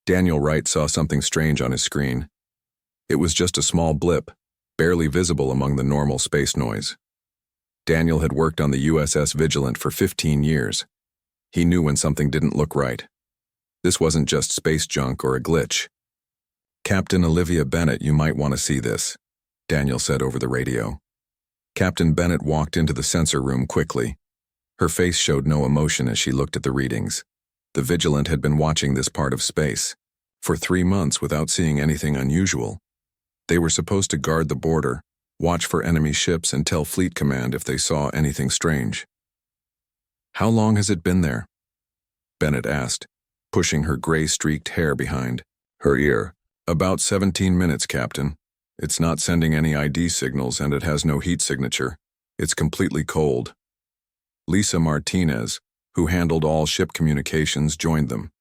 Daniel Wright saw something strange on his screen. It was just a small blip, barely visible among the normal space noise. Daniel had worked on the USS Vigilant for 15 years. He knew when something didn't look right. This wasn't just space junk or a glitch. "Captain Olivia Bennett, you might want to see this," Daniel said over the radio. Captain Bennett walked into the sensor room quickly. Her face showed no emotion as she looked at the readings. The Vigilant had been watching this part of space for 3 months without seeing anything unusual. They were supposed to guard the border, watch for enemy ships, and tell Fleet Command if they saw anything strange. "How long has it been there?" Bennett asked, pushing her gray-streaked hair behind her ear. "About 17 minutes, Captain. It's not sending any ID signals and it has no heat signature. It's completely cold." Lisa Martinez, who handled all ship communications, joined them.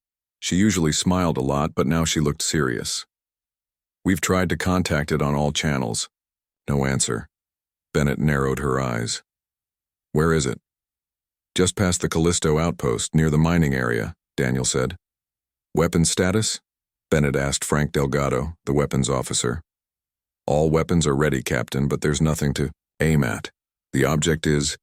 She usually smiled a lot, but now she looked serious. "We've tried to contact it on all channels." No answer. Bennett narrowed her eyes. "Where is it?" "Just past the Callisto outpost, near the mining area," Daniel said. "Weapons status?" Bennett asked Frank Delgado, the weapons officer. "All weapons are ready, Captain, but there's nothing to aim at. The object is,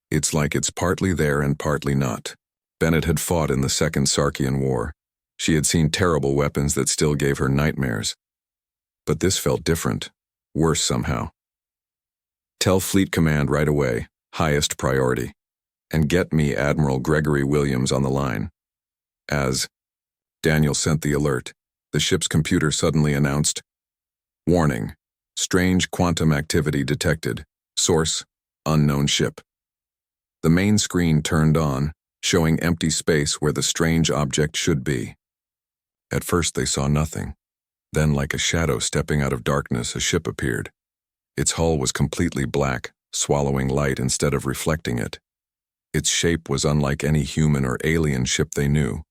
it's like it's partly there and partly not." Bennett had fought in the Second Sarkian War. She had seen terrible weapons that still gave her nightmares. But this felt different, worse somehow. "Tell Fleet Command right away, highest priority. And get me Admiral Gregory Williams on the line." As Daniel sent the alert, the ship's computer suddenly announced, "Warning, strange quantum activity detected. Source, unknown ship." The main screen turned on, showing empty space where the strange object should be. At first they saw nothing. Then, like a shadow stepping out of darkness, a ship appeared. Its hull was completely black, swallowing light instead of reflecting it. Its shape was unlike any human or alien ship they knew,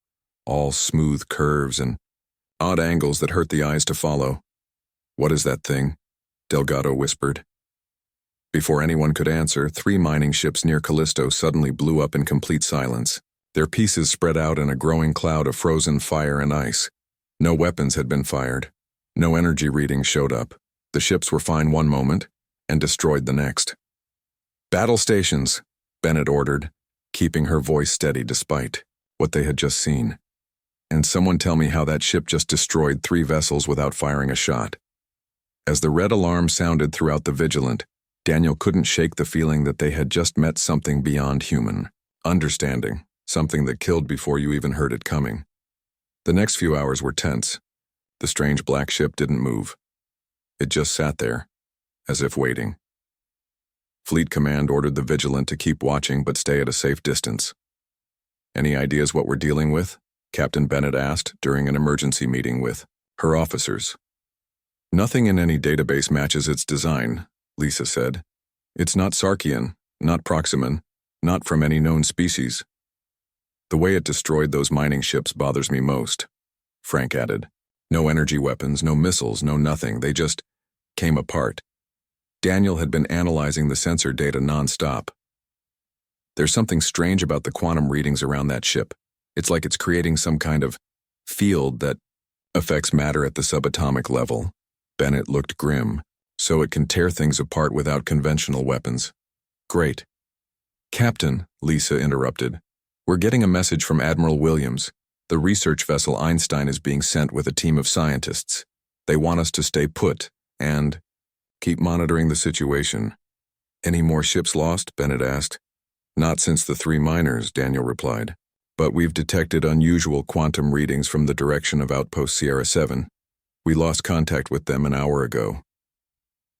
all smooth curves and odd angles that hurt the eyes to follow. "What is that thing?" Delgado whispered. Before anyone could answer, 3 mining ships near Callisto suddenly blew up in complete silence. Their pieces spread out in a growing cloud of frozen fire and ice. No weapons had been fired. No energy readings showed up. The ships were fine one moment and destroyed the next. "Battle stations," Bennett ordered, keeping her voice steady despite what they had just seen. "And someone tell me how that ship just destroyed 3 vessels without firing a shot." As the red alarm sounded throughout the Vigilant, Daniel couldn't shake the feeling that they had just met something beyond human. Understanding, something that killed before you even heard it coming. The next few hours were tense. The strange black ship didn't move. It just sat there, as if waiting. Fleet Command ordered the Vigilant to keep watching but stay at a safe distance. "Any ideas what we're dealing with?" Captain Bennett asked during an emergency meeting with her officers. "Nothing in any database matches its design," Lisa said. "It's not Sarkian, not Proximan, not from any known species. The way it destroyed those mining ships bothers me most," Frank added. "No energy weapons, no missiles, no nothing. They just came apart." Daniel had been analyzing the sensor data nonstop. "There's something strange about the quantum readings around that ship. It's like it's creating some kind of field that affects matter at the subatomic level." Bennett looked grim. "So it can tear things apart without conventional weapons." "Great." "Captain," Lisa interrupted, "we're getting a message from Admiral Williams. The research vessel Einstein is being sent with a team of scientists. They want us to stay put and keep monitoring the situation." "Any more ships lost?" Bennett asked. "Not since the 3 miners," Daniel replied. "But we've detected unusual quantum readings from the direction of Outpost Sierra 7. We lost contact with them an hour ago."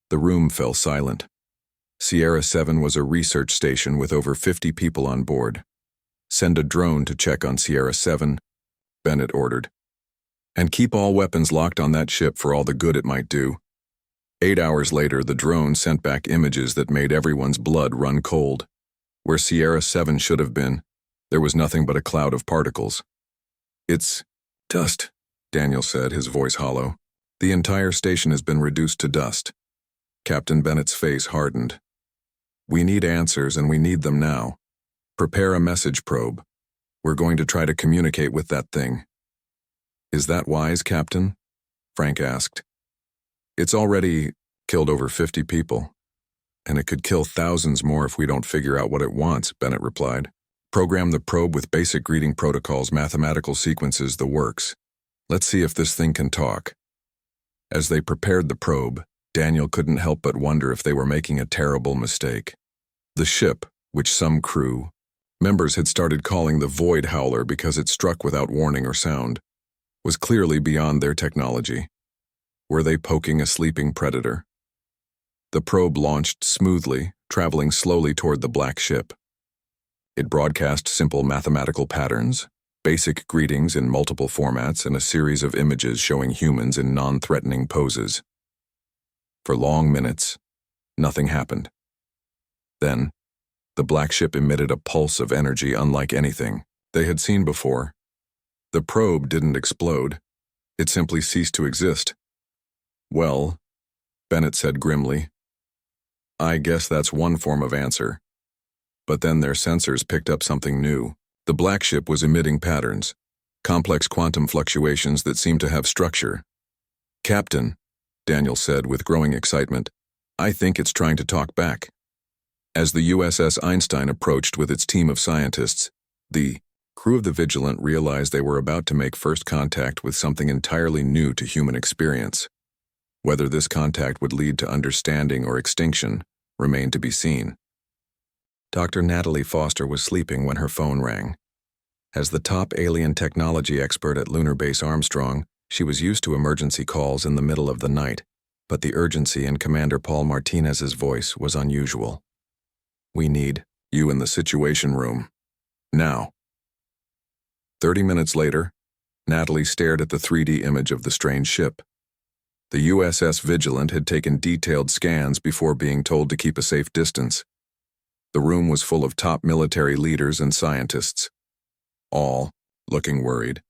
The room fell silent. Sierra 7 was a research station with over 50 people on board. "Send a drone to check on Sierra 7, Bennett ordered. "And keep all weapons locked on that ship for all the good it might do." 8 hours later, the drone sent back images that made everyone's blood run cold. Where Sierra 7 should have been, there was nothing but a cloud of particles. "It's dust," Daniel said, his voice hollow. "The entire station has been reduced to dust." Captain Bennett's face hardened. "We need answers, and we need them now. Prepare a message probe. We're going to try to communicate with that thing." Is that wise, Captain? Frank asked. It's already killed over 50 people, and it could kill thousands more if we don't figure out what it wants, Bennett replied. Program the probe with basic greeting protocols, mathematical sequences, the works. Let's see if this thing can talk. As they prepared the probe, Daniel couldn't help but wonder if they were making a terrible mistake. The ship, which some crew members had started calling the Void Howler because it struck without warning or sound, was clearly beyond their technology. Were they poking a sleeping predator? The probe launched smoothly, traveling slowly toward the black ship. It broadcast simple mathematical patterns, basic greetings in multiple formats, and a series of images showing humans in non-threatening poses. For long minutes, nothing happened. Then, the black ship emitted a pulse of energy unlike anything they had seen before. The probe didn't explode. It simply ceased to exist. Well, Bennett said grimly, I guess that's one form of answer. But then their sensors picked up something new. The black ship was emitting patterns, complex quantum fluctuations that seemed to have structure. Captain, Daniel said with growing excitement, I think it's trying to talk back. As the USS Einstein approached with its team of scientists, the crew of the Vigilant realized they were about to make first contact with something entirely new to human experience. Whether this contact would lead to understanding or extinction remained to be seen. Dr. Natalie Foster was sleeping when her phone rang. As the top alien technology expert at Lunar Base Armstrong, she was used to emergency calls in the middle of the night, but the urgency in Commander Paul Martinez's voice was unusual. We need you in the Situation Room. Now. 30 minutes later, Natalie stared at the 3D image of the strange ship. The USS Vigilant had taken detailed scans before being told to keep a safe distance. The room was full of top military leaders and scientists, all looking worried.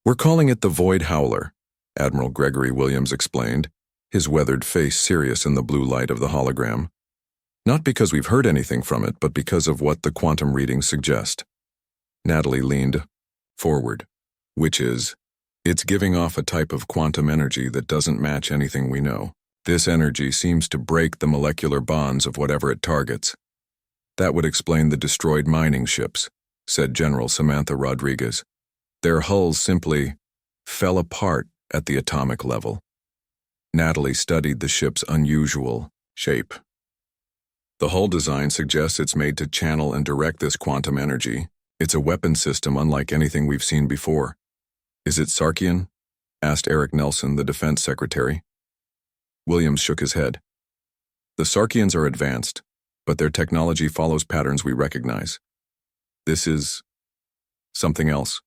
We're calling it the Void Howler, Admiral Gregory Williams explained, his weathered face serious in the blue light of the hologram. Not because we've heard anything from it, but because of what the quantum readings suggest. Natalie leaned forward, which is, it's giving off a type of quantum energy that doesn't match anything we know. This energy seems to break the molecular bonds of whatever it targets. That would explain the destroyed mining ships, said General Samantha Rodriguez. Their hulls simply fell apart at the atomic level. Natalie studied the ship's unusual shape. The hull design suggests it's made to channel and direct this quantum energy. It's a weapon system unlike anything we've seen before. Is it Sarkian? Asked Eric Nelson, the defense secretary. Williams shook his head. The Sarkians are advanced, but their technology follows patterns we recognize. This is something else.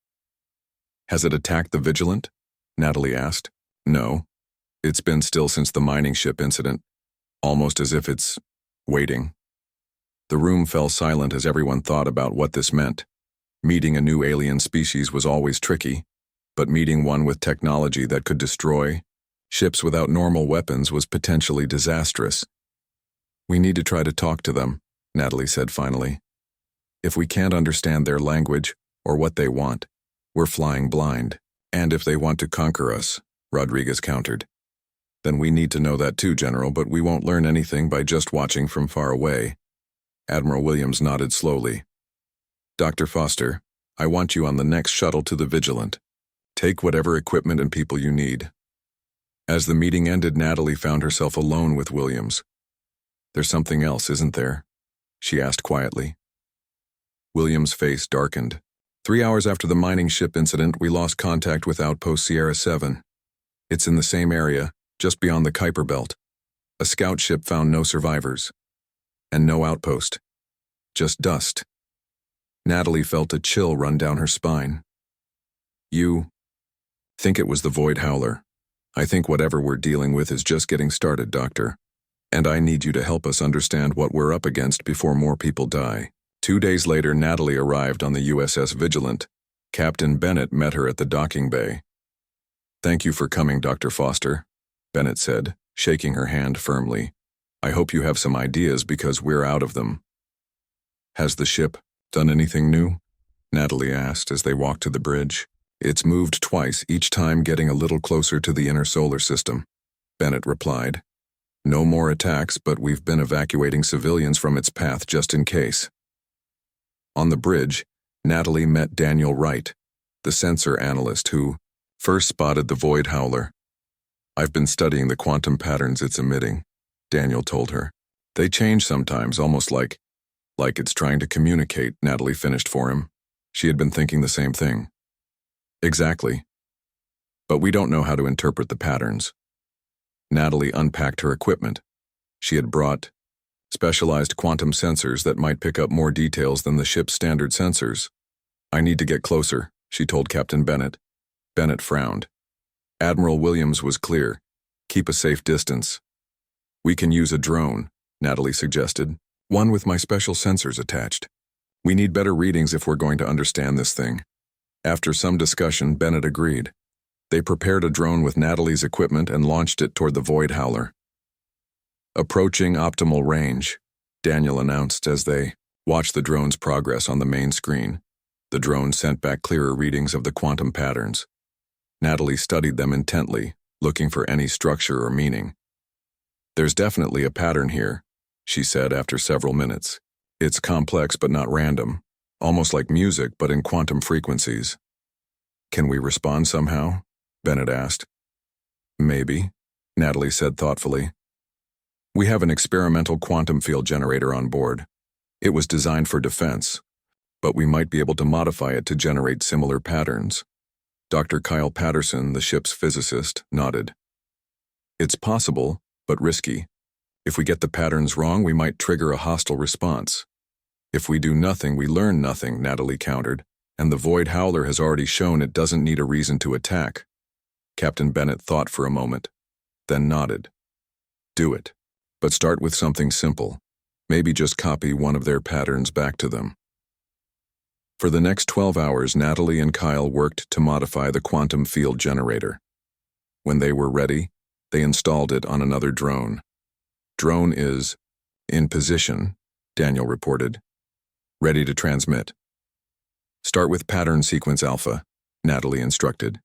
Has it attacked the Vigilant? Natalie asked. No. It's been still since the mining ship incident, almost as if it's waiting. The room fell silent as everyone thought about what this meant. Meeting a new alien species was always tricky, but meeting one with technology that could destroy ships without normal weapons was potentially disastrous. We need to try to talk to them, Natalie said finally. If we can't understand their language or what they want, we're flying blind. And if they want to conquer us, Rodriguez countered. Then we need to know that too, General, but we won't learn anything by just watching from far away. Admiral Williams nodded slowly. Dr. Foster, I want you on the next shuttle to the Vigilant. Take whatever equipment and people you need. As the meeting ended, Natalie found herself alone with Williams. There's something else, isn't there? She asked quietly. Williams' face darkened. 3 hours after the mining ship incident, we lost contact with Outpost Sierra 7. It's in the same area, just beyond the Kuiper Belt. A scout ship found no survivors. And no outpost. Just dust. Natalie felt a chill run down her spine. You think it was the Void Howler. I think whatever we're dealing with is just getting started, Doctor. And I need you to help us understand what we're up against before more people die. 2 days later, Natalie arrived on the USS Vigilant. Captain Bennett met her at the docking bay. Thank you for coming, Dr. Foster, Bennett said, shaking her hand firmly. I hope you have some ideas because we're out of them. Has the ship done anything new? Natalie asked as they walked to the bridge. It's moved twice, each time getting a little closer to the inner solar system, Bennett replied. No more attacks, but we've been evacuating civilians from its path just in case. On the bridge, Natalie met Daniel Wright, the sensor analyst who first spotted the void howler. I've been studying the quantum patterns it's emitting, Daniel told her. They change sometimes, almost like it's trying to communicate, Natalie finished for him. She had been thinking the same thing. Exactly. But we don't know how to interpret the patterns. Natalie unpacked her equipment. She had brought specialized quantum sensors that might pick up more details than the ship's standard sensors. I need to get closer, she told Captain Bennett. Bennett frowned. Admiral Williams was clear. Keep a safe distance. We can use a drone, Natalie suggested. One with my special sensors attached. We need better readings if we're going to understand this thing. After some discussion, Bennett agreed. They prepared a drone with Natalie's equipment and launched it toward the void howler. Approaching optimal range, Daniel announced as they watched the drone's progress on the main screen. The drone sent back clearer readings of the quantum patterns. Natalie studied them intently, looking for any structure or meaning. There's definitely a pattern here, she said after several minutes. It's complex but not random, almost like music but in quantum frequencies. Can we respond somehow? Bennett asked. Maybe, Natalie said thoughtfully. We have an experimental quantum field generator on board. It was designed for defense, but we might be able to modify it to generate similar patterns. Dr. Kyle Patterson, the ship's physicist, nodded. It's possible, but risky. If we get the patterns wrong, we might trigger a hostile response. If we do nothing, we learn nothing, Natalie countered, and the void howler has already shown it doesn't need a reason to attack. Captain Bennett thought for a moment, then nodded. Do it, but start with something simple. Maybe just copy one of their patterns back to them. For the next 12 hours, Natalie and Kyle worked to modify the quantum field generator. When they were ready, they installed it on another drone. Drone is in position, Daniel reported. Ready to transmit. Start with pattern sequence alpha, Natalie instructed.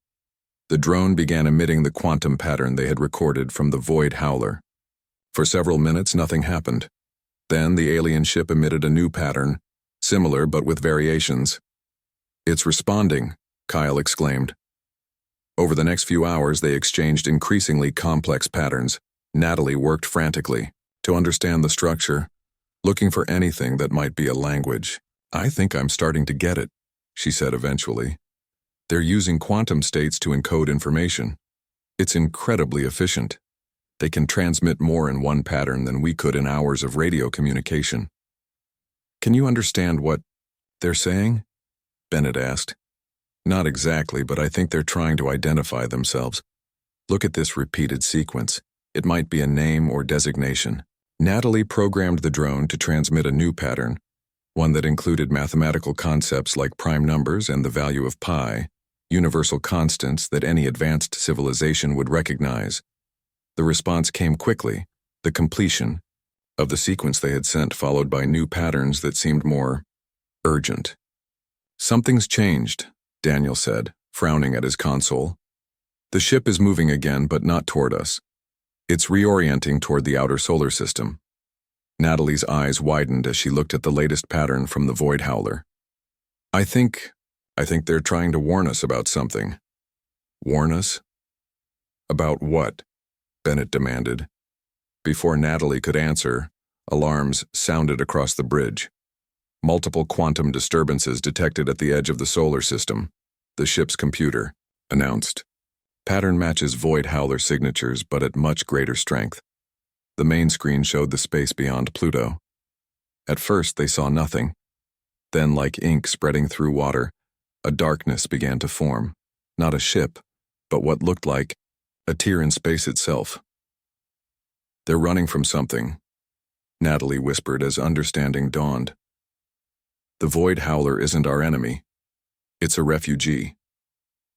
The drone began emitting the quantum pattern they had recorded from the void howler. For several minutes, nothing happened. Then the alien ship emitted a new pattern, similar but with variations. It's responding, Kyle exclaimed. Over the next few hours, they exchanged increasingly complex patterns. Natalie worked frantically to understand the structure, looking for anything that might be a language. I think I'm starting to get it, she said eventually. They're using quantum states to encode information. It's incredibly efficient. They can transmit more in one pattern than we could in hours of radio communication. Can you understand what they're saying? Bennett asked. Not exactly, but I think they're trying to identify themselves. Look at this repeated sequence. It might be a name or designation. Natalie programmed the drone to transmit a new pattern, one that included mathematical concepts like prime numbers and the value of pi, universal constants that any advanced civilization would recognize. The response came quickly, the completion of the sequence they had sent, followed by new patterns that seemed more urgent. Something's changed, Daniel said, frowning at his console. The ship is moving again, but not toward us. It's reorienting toward the outer solar system. Natalie's eyes widened as she looked at the latest pattern from the void howler. I think they're trying to warn us about something. Warn us? About what? Bennett demanded. Before Natalie could answer, alarms sounded across the bridge. Multiple quantum disturbances detected at the edge of the solar system, the ship's computer announced. Pattern matches void howler signatures, but at much greater strength. The main screen showed the space beyond Pluto. At first, they saw nothing. Then, like ink spreading through water, a darkness began to form. Not a ship, but what looked like a tear in space itself. They're running from something, Natalie whispered as understanding dawned. The void howler isn't our enemy. It's a refugee.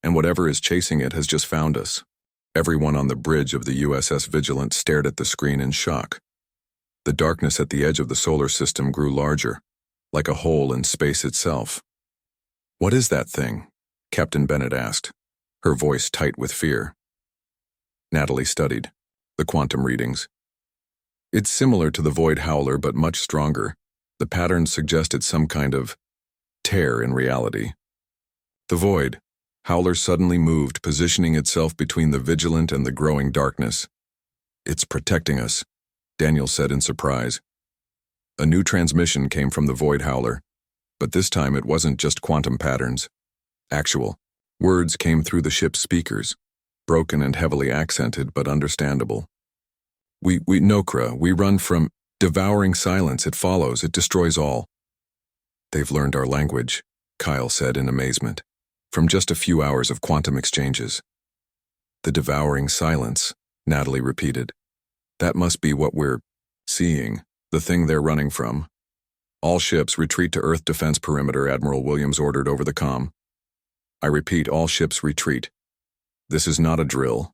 And whatever is chasing it has just found us. Everyone on the bridge of the USS Vigilant stared at the screen in shock. The darkness at the edge of the solar system grew larger, like a hole in space itself. What is that thing? Captain Bennett asked, her voice tight with fear. Natalie studied the quantum readings. It's similar to the Void Howler, but much stronger. The patterns suggested some kind of tear in reality. The Void Howler suddenly moved, positioning itself between the Vigilant and the growing darkness. It's protecting us, Daniel said in surprise. A new transmission came from the Void Howler, but this time it wasn't just quantum patterns. Actual words came through the ship's speakers, broken and heavily accented, but understandable. We Nokra, we run from devouring silence. It follows, it destroys all. They've learned our language, Kyle said in amazement, from just a few hours of quantum exchanges. The devouring silence, Natalie repeated. That must be what we're seeing, the thing they're running from. All ships retreat to Earth Defense Perimeter, Admiral Williams ordered over the comm. I repeat, all ships retreat. This is not a drill.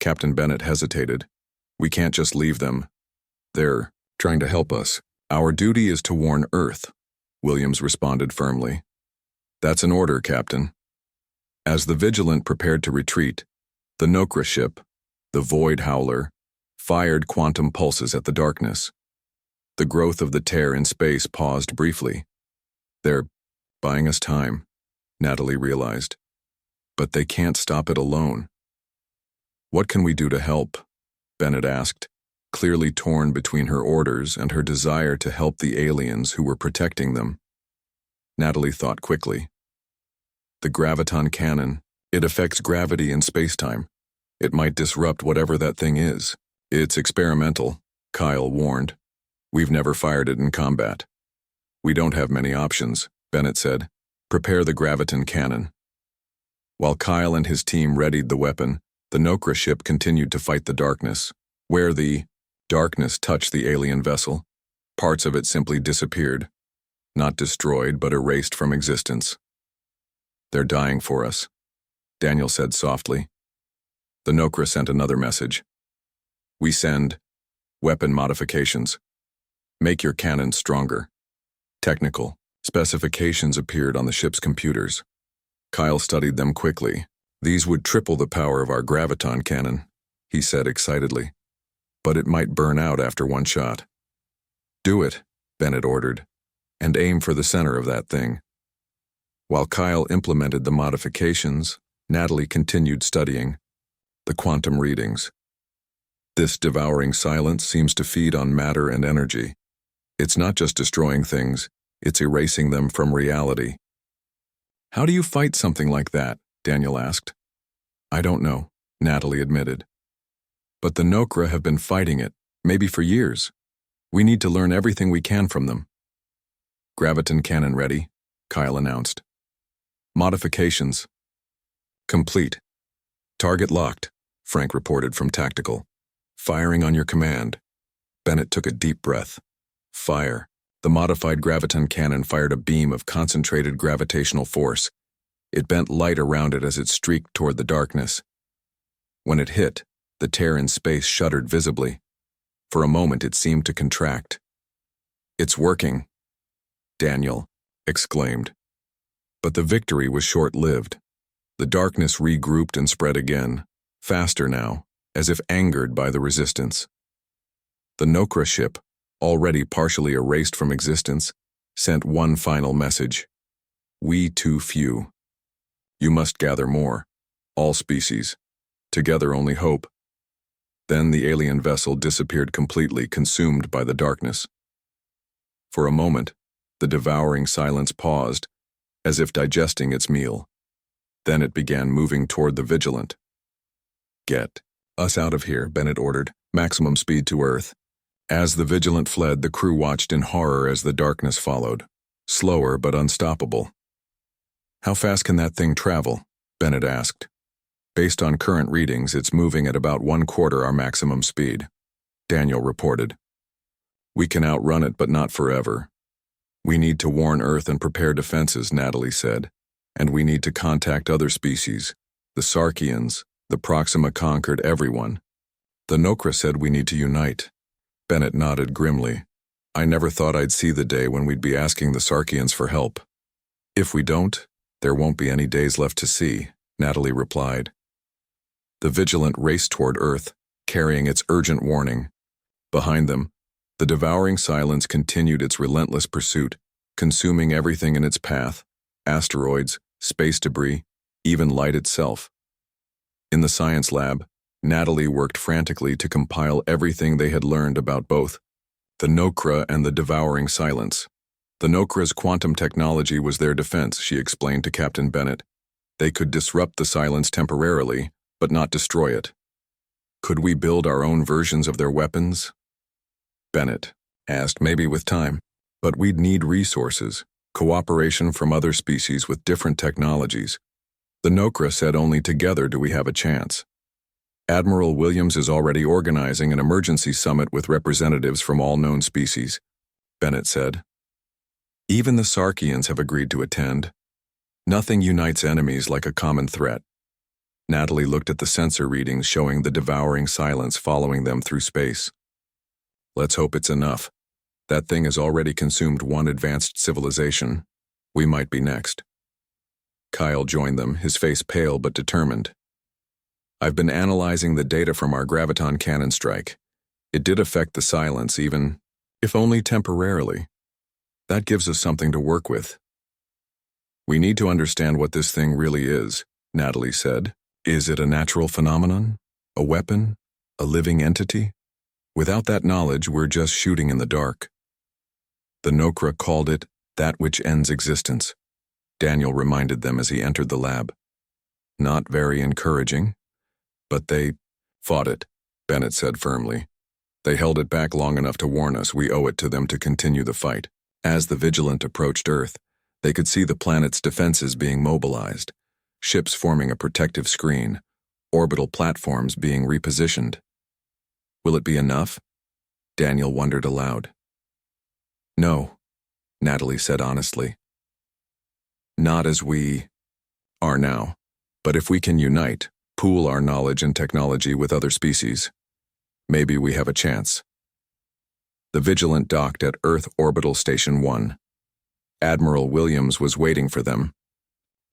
Captain Bennett hesitated. We can't just leave them. They're trying to help us. Our duty is to warn Earth, Williams responded firmly. That's an order, Captain. As the Vigilant prepared to retreat, the Nokra ship, the Void Howler, fired quantum pulses at the darkness. The growth of the tear in space paused briefly. They're buying us time, Natalie realized. But they can't stop it alone. What can we do to help? Bennett asked, clearly torn between her orders and her desire to help the aliens who were protecting them. Natalie thought quickly. The graviton cannon. It affects gravity and spacetime. It might disrupt whatever that thing is. It's experimental, Kyle warned. We've never fired it in combat. We don't have many options, Bennett said. Prepare the graviton cannon. While Kyle and his team readied the weapon, the Nokra ship continued to fight the darkness. Where the darkness touched the alien vessel, parts of it simply disappeared. Not destroyed, but erased from existence. They're dying for us, Daniel said softly. The Nokra sent another message. We send weapon modifications. Make your cannons stronger. Technical specifications appeared on the ship's computers. Kyle studied them quickly. These would triple the power of our graviton cannon, he said excitedly. But it might burn out after one shot. Do it, Bennett ordered, and aim for the center of that thing. While Kyle implemented the modifications, Natalie continued studying the quantum readings. This devouring silence seems to feed on matter and energy. It's not just destroying things, it's erasing them from reality. How do you fight something like that? Daniel asked. I don't know, Natalie admitted. But the Nokra have been fighting it, maybe for years. We need to learn everything we can from them. Graviton cannon ready, Kyle announced. Modifications complete. Target locked, Frank reported from Tactical. Firing on your command. Bennett took a deep breath. Fire. The modified graviton cannon fired a beam of concentrated gravitational force. It bent light around it as it streaked toward the darkness. When it hit, the tear in space shuddered visibly. For a moment it seemed to contract. It's working, Daniel exclaimed. But the victory was short-lived. The darkness regrouped and spread again, faster now, as if angered by the resistance. The Nokra ship, already partially erased from existence, sent one final message. We too few. You must gather more. All species. Together only hope. Then the alien vessel disappeared completely, consumed by the darkness. For a moment, the devouring silence paused, as if digesting its meal. Then it began moving toward the Vigilant. Get us out of here, Bennett ordered. Maximum speed to Earth. As the Vigilant fled, the crew watched in horror as the darkness followed. Slower but unstoppable. How fast can that thing travel? Bennett asked. Based on current readings, it's moving at about 1/4 our maximum speed, Daniel reported. We can outrun it, but not forever. We need to warn Earth and prepare defenses, Natalie said. And we need to contact other species. The Sarkians, the Proxima conquered everyone. The Nokra said we need to unite. Bennett nodded grimly. I never thought I'd see the day when we'd be asking the Sarkians for help. If we don't, There won't be any days left to see, Natalie replied. The Vigilant raced toward Earth, carrying its urgent warning. Behind them, the devouring silence continued its relentless pursuit, consuming everything in its path: asteroids, space debris, even light itself. In the science lab, Natalie worked frantically to compile everything they had learned about both the Nokra and the devouring silence. The Nokra's quantum technology was their defense, she explained to Captain Bennett. They could disrupt the silence temporarily, but not destroy it. Could we build our own versions of their weapons? Bennett asked, maybe with time, but we'd need resources, cooperation from other species with different technologies. The Nokra said only together do we have a chance. Admiral Williams is already organizing an emergency summit with representatives from all known species, Bennett said. Even the Sarkians have agreed to attend. Nothing unites enemies like a common threat. Natalie looked at the sensor readings showing the devouring silence following them through space. Let's hope it's enough. That thing has already consumed one advanced civilization. We might be next. Kyle joined them, his face pale but determined. I've been analyzing the data from our graviton cannon strike. It did affect the silence, even if only temporarily. That gives us something to work with. We need to understand what this thing really is, Natalie said. Is it a natural phenomenon? A weapon? A living entity? Without that knowledge, we're just shooting in the dark. The Nokra called it that which ends existence, Daniel reminded them as he entered the lab. Not very encouraging, but they fought it, Bennett said firmly. They held it back long enough to warn us. We owe it to them to continue the fight. As the Vigilant approached Earth, they could see the planet's defenses being mobilized, ships forming a protective screen, orbital platforms being repositioned. Will it be enough? Daniel wondered aloud. No, Natalie said honestly. Not as we are now, but if we can unite, pool our knowledge and technology with other species, maybe we have a chance. The Vigilant docked at Earth Orbital Station 1. Admiral Williams was waiting for them.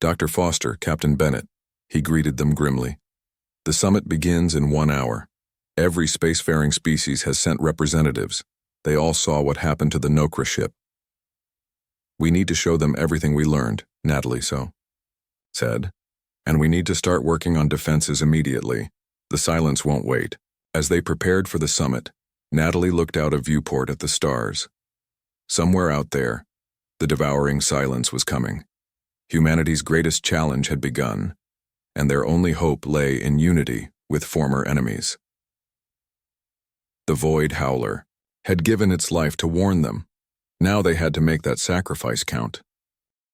Dr. Foster, Captain Bennett, he greeted them grimly. The summit begins in 1 hour. Every spacefaring species has sent representatives. They all saw what happened to the Nokra ship. We need to show them everything we learned, Natalie said. And we need to start working on defenses immediately. The silence won't wait. As they prepared for the summit, Natalie looked out a viewport at the stars. Somewhere out there, the devouring silence was coming. Humanity's greatest challenge had begun, and their only hope lay in unity with former enemies. The Void Howler had given its life to warn them. Now they had to make that sacrifice count.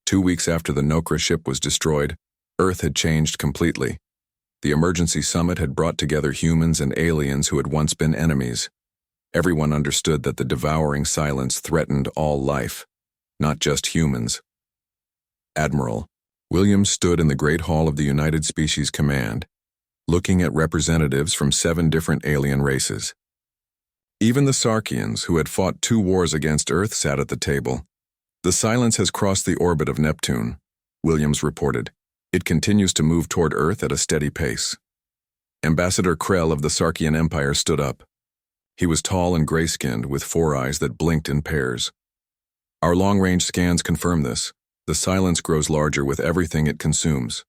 2 weeks after the Nokra ship was destroyed, Earth had changed completely. The emergency summit had brought together humans and aliens who had once been enemies. Everyone understood that the devouring silence threatened all life, not just humans. Admiral Williams stood in the Great Hall of the United Species Command, looking at representatives from 7 different alien races. Even the Sarkians, who had fought 2 wars against Earth, sat at the table. The silence has crossed the orbit of Neptune, Williams reported. It continues to move toward Earth at a steady pace. Ambassador Krell of the Sarkian Empire stood up. He was tall and gray-skinned, with 4 eyes that blinked in pairs. Our long-range scans confirm this. The silence grows larger with everything it consumes.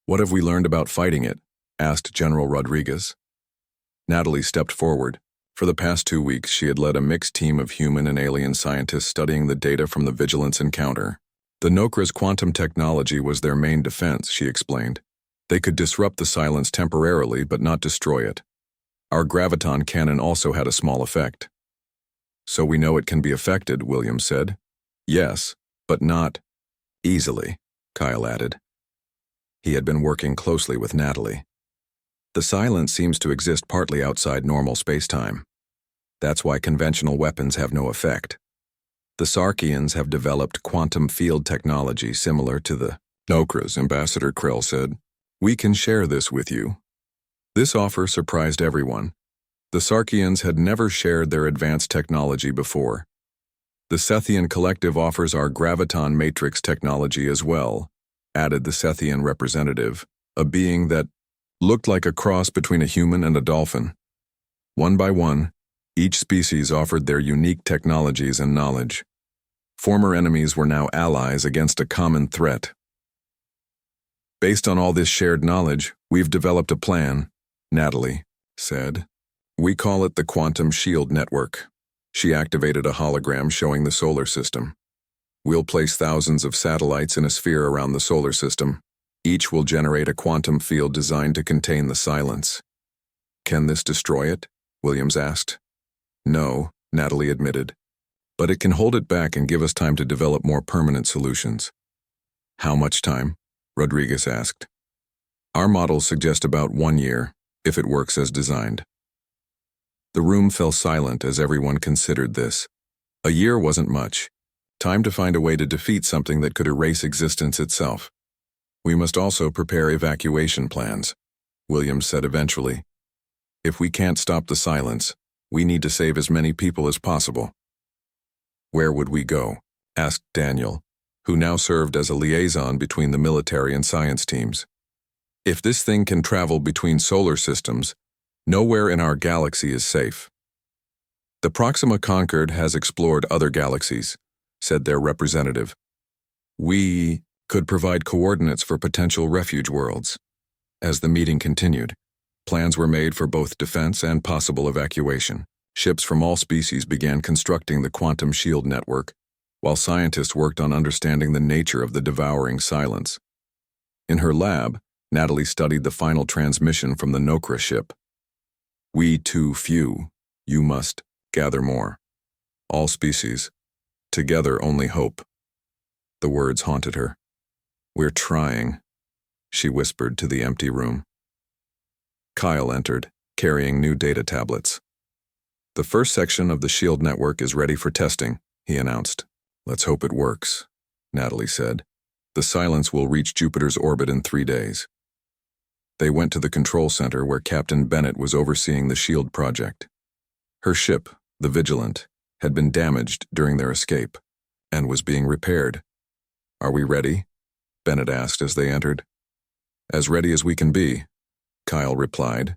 What have we learned about fighting it? Asked General Rodriguez. Natalie stepped forward. For the past 2 weeks, she had led a mixed team of human and alien scientists studying the data from the Vigilance encounter. The Nokra's quantum technology was their main defense, she explained. They could disrupt the silence temporarily but not destroy it. Our graviton cannon also had a small effect. So we know it can be affected, Williams said. Yes, but not easily, Kyle added. He had been working closely with Natalie. The silence seems to exist partly outside normal spacetime. That's why conventional weapons have no effect. The Sarkians have developed quantum field technology similar to the Nokras, Ambassador Krell said. We can share this with you. This offer surprised everyone. The Sarkians had never shared their advanced technology before. The Sethian Collective offers our graviton matrix technology as well, added the Sethian representative, a being that looked like a cross between a human and a dolphin. One by one, each species offered their unique technologies and knowledge. Former enemies were now allies against a common threat. Based on all this shared knowledge, we've developed a plan, Natalie said. We call it the Quantum Shield Network. She activated a hologram showing the solar system. We'll place thousands of satellites in a sphere around the solar system. Each will generate a quantum field designed to contain the silence. Can this destroy it? Williams asked. No, Natalie admitted. But it can hold it back and give us time to develop more permanent solutions. How much time? Rodriguez asked. Our models suggest about 1 year, if it works as designed. The room fell silent as everyone considered this. A year wasn't much. Time to find a way to defeat something that could erase existence itself. We must also prepare evacuation plans, Williams said eventually. If we can't stop the silence, we need to save as many people as possible. Where would we go? Asked Daniel, who now served as a liaison between the military and science teams. If this thing can travel between solar systems, nowhere in our galaxy is safe. The Proxima Concord has explored other galaxies, said their representative. We could provide coordinates for potential refuge worlds. As the meeting continued, plans were made for both defense and possible evacuation. Ships from all species began constructing the quantum shield network, while scientists worked on understanding the nature of the devouring silence. In her lab, Natalie studied the final transmission from the Nokra ship. We too few, you must gather more. All species, together only hope. The words haunted her. We're trying, she whispered to the empty room. Kyle entered, carrying new data tablets. The first section of the shield network is ready for testing, he announced. Let's hope it works, Natalie said. The silence will reach Jupiter's orbit in 3 days. They went to the control center where Captain Bennett was overseeing the shield project. Her ship, the Vigilant, had been damaged during their escape and was being repaired. Are we ready? Bennett asked as they entered. As ready as we can be, Kyle replied.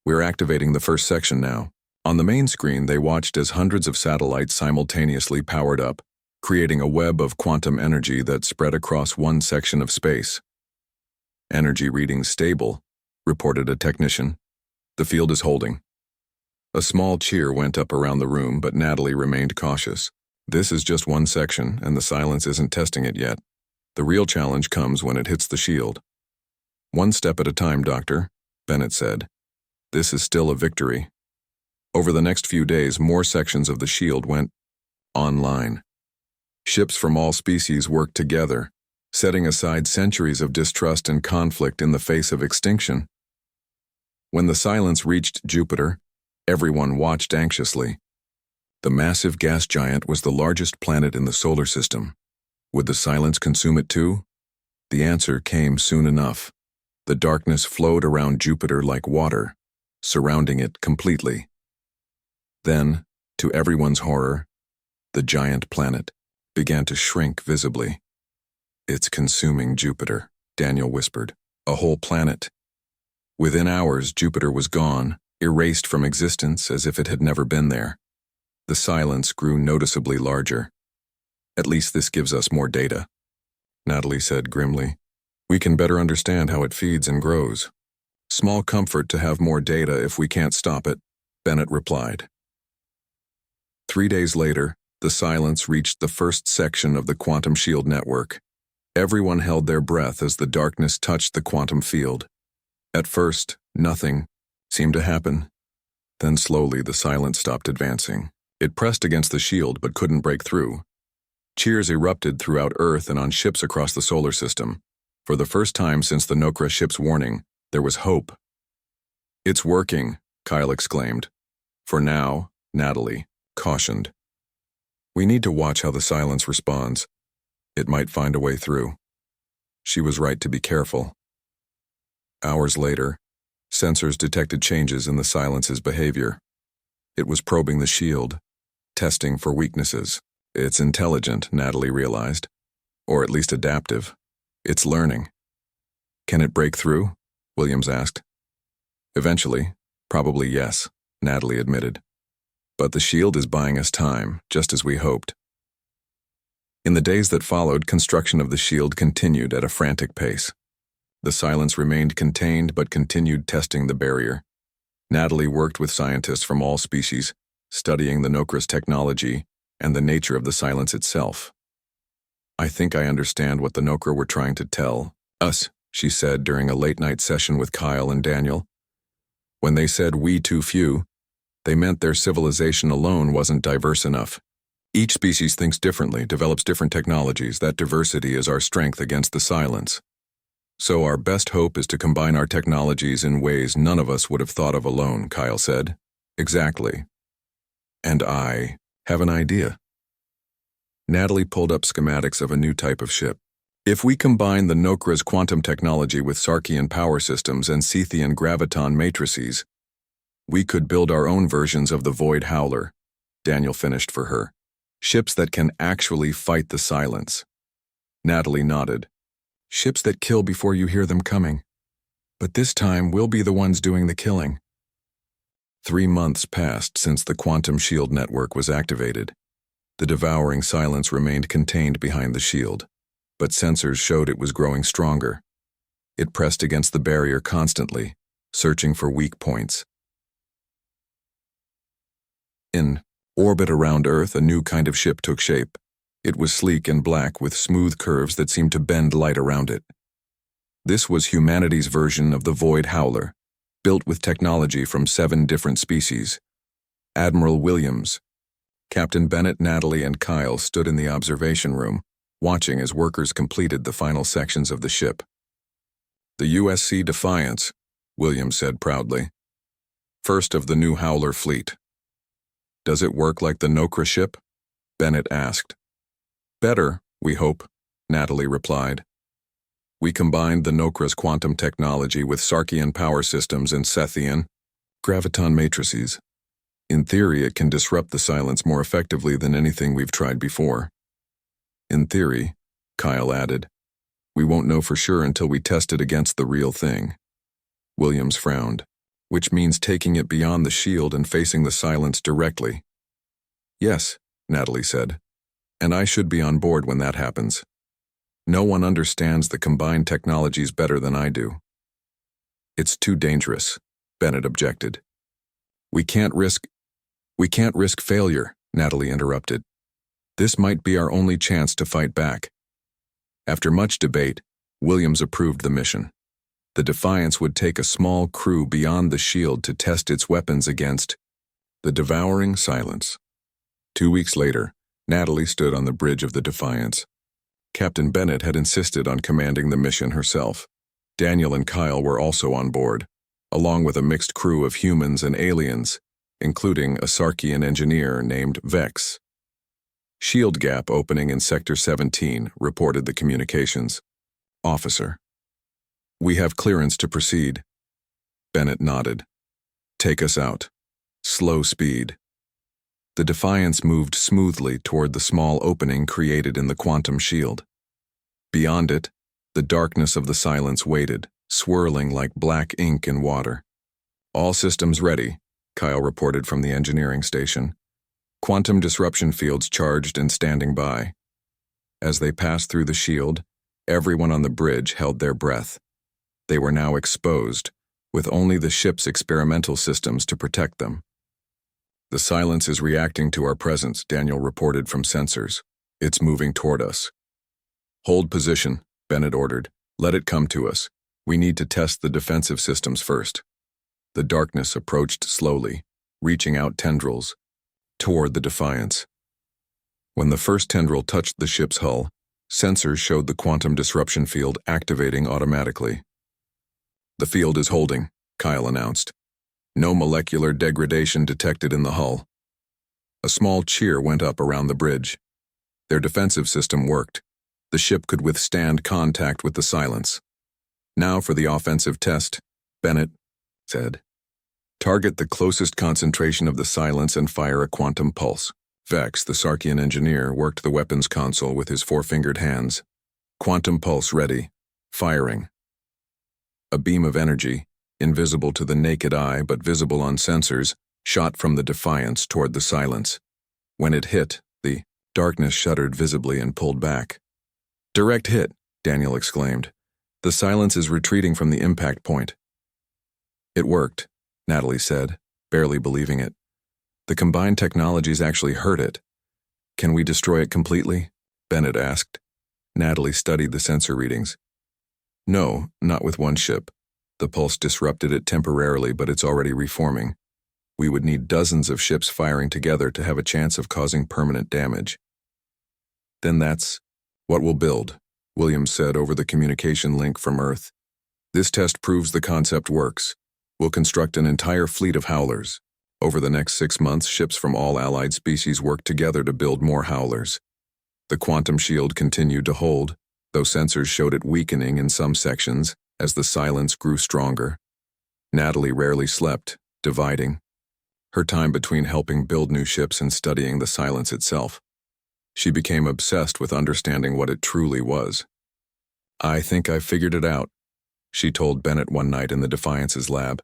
We're activating the first section now. On the main screen, they watched as hundreds of satellites simultaneously powered up, creating a web of quantum energy that spread across one section of space. Energy readings stable, reported a technician. The field is holding. A small cheer went up around the room, but Natalie remained cautious. This is just one section, and the silence isn't testing it yet. The real challenge comes when it hits the shield. One step at a time, Doctor, Bennett said. This is still a victory. Over the next few days, more sections of the shield went online. Ships from all species worked together, setting aside centuries of distrust and conflict in the face of extinction. When the silence reached Jupiter, everyone watched anxiously. The massive gas giant was the largest planet in the solar system. Would the silence consume it too? The answer came soon enough. The darkness flowed around Jupiter like water, surrounding it completely. Then, to everyone's horror, the giant planet began to shrink visibly. It's consuming Jupiter, Daniel whispered. A whole planet. Within hours, Jupiter was gone, erased from existence as if it had never been there. The silence grew noticeably larger. At least this gives us more data, Natalie said grimly. We can better understand how it feeds and grows. Small comfort to have more data if we can't stop it, Bennett replied. 3 days later, the silence reached the first section of the quantum shield network. Everyone held their breath as the darkness touched the quantum field. At first, nothing seemed to happen. Then slowly the silence stopped advancing. It pressed against the shield but couldn't break through. Cheers erupted throughout Earth and on ships across the solar system. For the first time since the Nokra ship's warning, there was hope. It's working, Kyle exclaimed. For now, Natalie cautioned. We need to watch how the silence responds. It might find a way through. She was right to be careful. Hours later, sensors detected changes in the silence's behavior. It was probing the shield, testing for weaknesses. It's intelligent, Natalie realized, or at least adaptive. It's learning. Can it break through? Williams asked. Eventually, probably yes, Natalie admitted. But the shield is buying us time, just as we hoped. In the days that followed, construction of the shield continued at a frantic pace. The silence remained contained but continued testing the barrier. Natalie worked with scientists from all species, studying the Nokra's technology and the nature of the silence itself. I think I understand what the Nokra were trying to tell us, she said during a late-night session with Kyle and Daniel. When they said we too few, they meant their civilization alone wasn't diverse enough. Each species thinks differently, develops different technologies. That diversity is our strength against the silence. So our best hope is to combine our technologies in ways none of us would have thought of alone, Kyle said. Exactly. And I have an idea. Natalie pulled up schematics of a new type of ship. If we combine the Nokra's quantum technology with Sarkian power systems and Sethian graviton matrices, we could build our own versions of the Void Howler, Daniel finished for her. Ships that can actually fight the silence. Natalie nodded. Ships that kill before you hear them coming. But this time, we'll be the ones doing the killing. 3 months passed since the quantum shield network was activated. The devouring silence remained contained behind the shield, but sensors showed it was growing stronger. It pressed against the barrier constantly, searching for weak points. In orbit around Earth, a new kind of ship took shape. It was sleek and black with smooth curves that seemed to bend light around it. This was humanity's version of the Void Howler, built with technology from 7 different species. Admiral Williams, Captain Bennett, Natalie, and Kyle stood in the observation room, watching as workers completed the final sections of the ship. The USC Defiance, Williams said proudly. First of the new Howler fleet. Does it work like the Nokra ship? Bennett asked. Better, we hope, Natalie replied. We combined the Nokra's quantum technology with Sarkian power systems and Sethian graviton matrices. In theory, it can disrupt the silence more effectively than anything we've tried before. In theory, Kyle added, we won't know for sure until we test it against the real thing. Williams frowned, which means taking it beyond the shield and facing the silence directly. Yes, Natalie said. And I should be on board when that happens. No one understands the combined technologies better than I do. It's too dangerous, Bennett objected. We can't risk failure, Natalie interrupted. This might be our only chance to fight back. After much debate, Williams approved the mission. The Defiance would take a small crew beyond the shield to test its weapons against the devouring silence. 2 weeks later, Natalie stood on the bridge of the Defiance. Captain Bennett had insisted on commanding the mission herself. Daniel and Kyle were also on board, along with a mixed crew of humans and aliens, including a Sarkian engineer named Vex. Shield gap opening in Sector 17, reported the communications officer. We have clearance to proceed. Bennett nodded. Take us out. Slow speed. The Defiance moved smoothly toward the small opening created in the quantum shield. Beyond it, the darkness of the silence waited, swirling like black ink in water. All systems ready, Kyle reported from the engineering station. Quantum disruption fields charged and standing by. As they passed through the shield, everyone on the bridge held their breath. They were now exposed, with only the ship's experimental systems to protect them. The silence is reacting to our presence, Daniel reported from sensors. It's moving toward us. Hold position, Bennett ordered. Let it come to us. We need to test the defensive systems first. The darkness approached slowly, reaching out tendrils toward the Defiance. When the first tendril touched the ship's hull, sensors showed the quantum disruption field activating automatically. The field is holding, Kyle announced. No molecular degradation detected in the hull. A small cheer went up around the bridge. Their defensive system worked. The ship could withstand contact with the silence. Now for the offensive test, Bennett said. Target the closest concentration of the silence and fire a quantum pulse. Vex, the Sarkian engineer, worked the weapons console with his 4-fingered hands. Quantum pulse ready. Firing. A beam of energy, invisible to the naked eye but visible on sensors, shot from the Defiance toward the Silence. When it hit, the darkness shuddered visibly and pulled back. "Direct hit," Daniel exclaimed. "The Silence is retreating from the impact point." "It worked," Natalie said, barely believing it. "The combined technologies actually hurt it." "Can we destroy it completely?" Bennett asked. Natalie studied the sensor readings. "No, not with one ship. The pulse disrupted it temporarily, but it's already reforming. We would need dozens of ships firing together to have a chance of causing permanent damage." "Then that's what we'll build," Williams said over the communication link from Earth. "This test proves the concept works. We'll construct an entire fleet of Howlers. Over the next 6 months, ships from all allied species work together to build more Howlers." The quantum shield continued to hold, though sensors showed it weakening in some sections as the Silence grew stronger. Natalie rarely slept, dividing her time between helping build new ships and studying the Silence itself. She became obsessed with understanding what it truly was. "I think I've figured it out," she told Bennett one night in the Defiance's lab.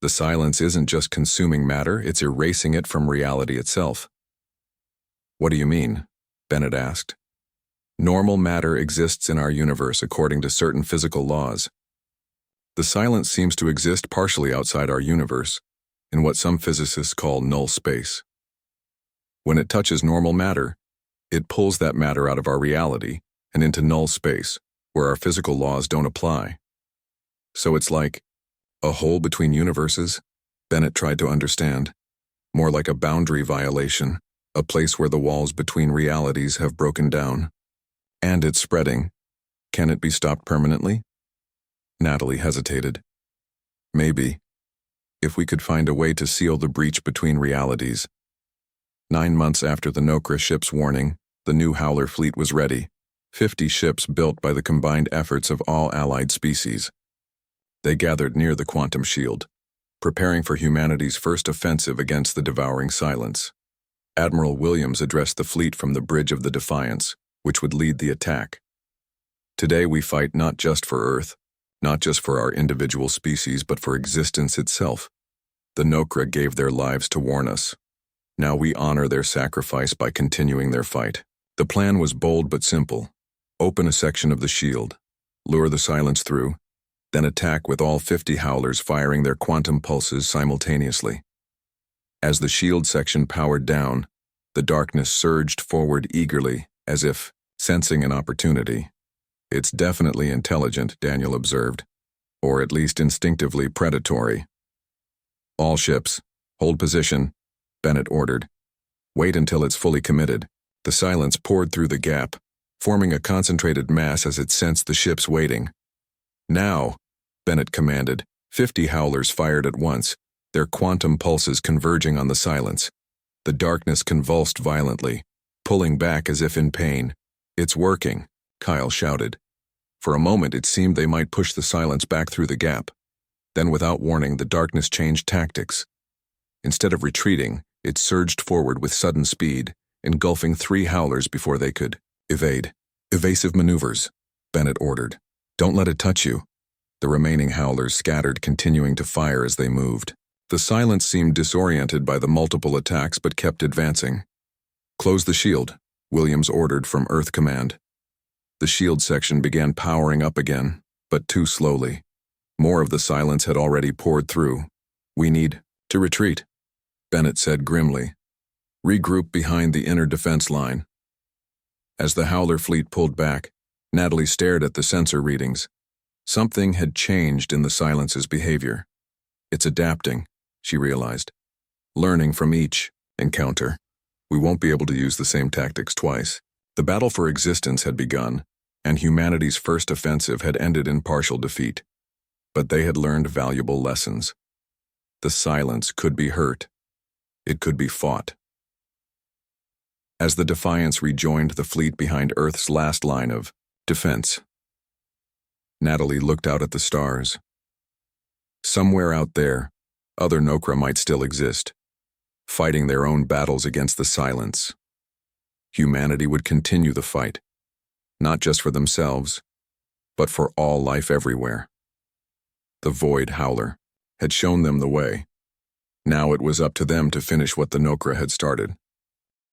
"The Silence isn't just consuming matter, it's erasing it from reality itself." "What do you mean?" Bennett asked. "Normal matter exists in our universe according to certain physical laws. The Silence seems to exist partially outside our universe, in what some physicists call null space. When it touches normal matter, it pulls that matter out of our reality and into null space, where our physical laws don't apply. So it's like a hole between universes?" Bennett tried to understand. "More like a boundary violation, a place where the walls between realities have broken down. And it's spreading. Can it be stopped permanently?" Natalie hesitated. "Maybe. If we could find a way to seal the breach between realities." 9 months after the Nokra ship's warning, the new Howler fleet was ready, 50 ships built by the combined efforts of all allied species. They gathered near the quantum shield, preparing for humanity's first offensive against the devouring Silence. Admiral Williams addressed the fleet from the bridge of the Defiance, which would lead the attack. "Today we fight not just for Earth, not just for our individual species, but for existence itself. The Nokra gave their lives to warn us. Now we honor their sacrifice by continuing their fight." The plan was bold but simple. Open a section of the shield, lure the Silence through, then attack with all 50 Howlers firing their quantum pulses simultaneously. As the shield section powered down, the darkness surged forward eagerly, as if sensing an opportunity. "It's definitely intelligent," Daniel observed, "or at least instinctively predatory." "All ships, hold position," Bennett ordered. "Wait until it's fully committed." The Silence poured through the gap, forming a concentrated mass as it sensed the ships waiting. "Now," Bennett commanded. 50 Howlers fired at once, their quantum pulses converging on the Silence. The darkness convulsed violently, pulling back as if in pain. "It's working," Kyle shouted. For a moment it seemed they might push the Silence back through the gap. Then without warning, the darkness changed tactics. Instead of retreating, it surged forward with sudden speed, engulfing 3 Howlers before they could evade. "Evasive maneuvers," Bennett ordered. "Don't let it touch you." The remaining Howlers scattered, continuing to fire as they moved. The Silence seemed disoriented by the multiple attacks but kept advancing. "Close the shield," Williams ordered from Earth Command. The shield section began powering up again, but too slowly. More of the Silence had already poured through. "We need to retreat," Bennett said grimly. "Regroup behind the inner defense line." As the Howler fleet pulled back, Natalie stared at the sensor readings. Something had changed in the Silence's behavior. "It's adapting," she realized. "Learning from each encounter. We won't be able to use the same tactics twice." The battle for existence had begun, and humanity's first offensive had ended in partial defeat. But they had learned valuable lessons. The Silence could be hurt. It could be fought. As the Defiance rejoined the fleet behind Earth's last line of defense, Natalie looked out at the stars. Somewhere out there, other Nokra might still exist, fighting their own battles against the Silence. Humanity would continue the fight, not just for themselves, but for all life everywhere. The Void Howler had shown them the way. Now it was up to them to finish what the Nokra had started.